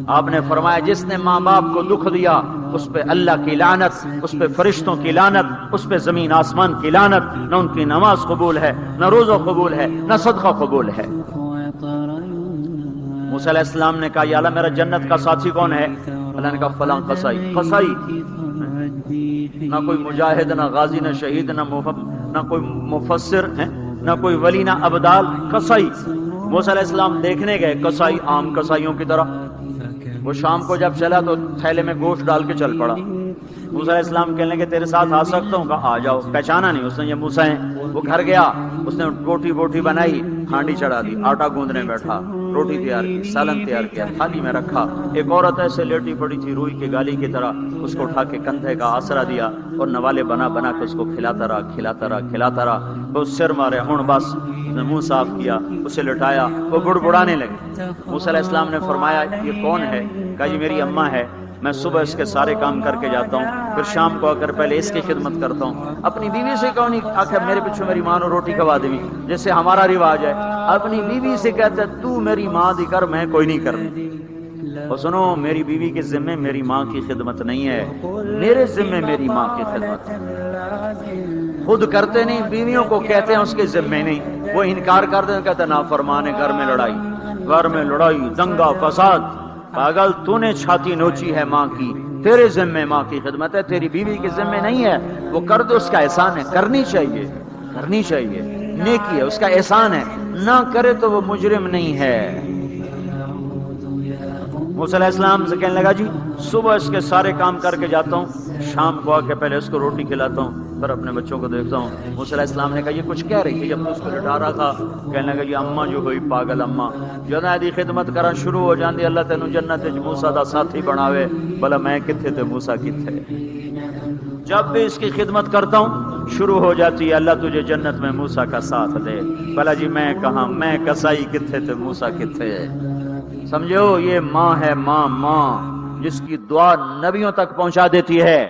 آپ نے فرمایا جس نے ماں باپ کو دکھ دیا اس پہ اللہ کی لعنت، اس پہ فرشتوں کی لعنت، اس پہ زمین آسمان کی لعنت، نہ ان کی نماز قبول ہے، نہ روزہ قبول ہے، نہ صدقہ قبول ہے۔ موسیٰ علیہ السلام نے کہا یا اللہ میرا جنت کا ساتھی کون ہے؟ اللہ نے کہا فلاں قصائی۔ قصائی نہ کوئی مجاہد، نہ غازی، نہ شہید، نہ کوئی مفسر، نہ کوئی ولی، نہ ابدال، قصائی۔ موسیٰ علیہ السلام دیکھنے گئے، قصائی عام قصائیوں کی طرح۔ وہ شام کو جب چلا تو تھیلے میں گوشت ڈال کے چل پڑا۔ موسیٰ علیہ السلام کہنے لگے تیرے ساتھ آ سکتا ہوں؟ کہا آ جاؤ۔ پہچانا نہیں اس نے یہ موسیٰ ہیں۔ وہ گھر گیا، اس نے روٹی بنائی، ہانڈی چڑھا دی، آٹا گوندنے بیٹھا، روٹی تیار کی، سالن تیار کیا، تھالی میں رکھا۔ ایک عورت ایسے لیٹی پڑی تھی روئی کی گالی کی طرح، اس کو اٹھا کے کندھے کا آسرا دیا اور نوالے بنا کے اس کو کھلاتا رہا۔ وہ سر مارے، ہن بس اس نے منہ صاف کیا، اسے لٹایا، وہ بڑبڑانے لگے۔ موسیٰ علیہ السلام نے فرمایا یہ کون ہے؟ کہا یہ میری اماں ہے، میں صبح اس کے سارے کام کر کے جاتا ہوں، پھر شام کو آ کر پہلے اس کی خدمت کرتا ہوں۔ اپنی بیوی سے کہوں نہیں آخر میرے پیچھے میری ماں نے روٹی کھوا دی، جیسے ہمارا رواج ہے۔ اپنی بیوی سے کہتا ہے تو میری ماں دی کر، میں کوئی نہیں کرنا۔ اور سنو میری بیوی کے ذمے میری ماں کی خدمت نہیں ہے، میرے ذمے میری ماں کی خدمت ہے۔ خود کرتے نہیں، بیویوں کو کہتے ہیں اس کے ذمے نہیں، وہ انکار کرتے ہیں، کہتے ہیں نافرمان ہے، گھر میں لڑائی، دنگا فساد۔ پاگل تو نے چھاتی نوچی ہے ماں کی، تیرے ذمے ماں کی خدمت ہے، تیری بیوی کے ذمے نہیں ہے۔ وہ کر دے اس کا احسان ہے، کرنی چاہیے، نیکی ہے، اس کا احسان ہے، نہ کرے تو وہ مجرم نہیں ہے۔ موسیٰ علیہ السلام سے کہنے لگا جی صبح اس کے سارے کام کر کے جاتا ہوں، شام کو آ کے پہلے اس کو روٹی کھلاتا ہوں، پھر اپنے بچوں کو دیکھتا ہوں۔ موسیٰ علیہ السلام نے کہا یہ کچھ کہہ رہی تھی جب تو اس کو لٹا رہا تھا؟ کہنے لگا یہ اماں جو ہوئی پاگل اماں جدوں دی خدمت کرن شروع ہو جاندی اللہ تینوں جنت وچ موسیٰ دا ساتھی بناوے، بھلا میں کتھے تے موسیٰ کتھے۔ جب بھی اس کی خدمت کرتا ہوں شروع ہو جاتی ہے اللہ تجھے جنت میں موسیٰ کا ساتھ دے، بھلا جی میں کہاں، میں کسائی کتھے تے موسیٰ کتھے۔ سمجھو یہ ماں ہے، ماں جس کی دعا نبیوں تک پہنچا دیتی ہے۔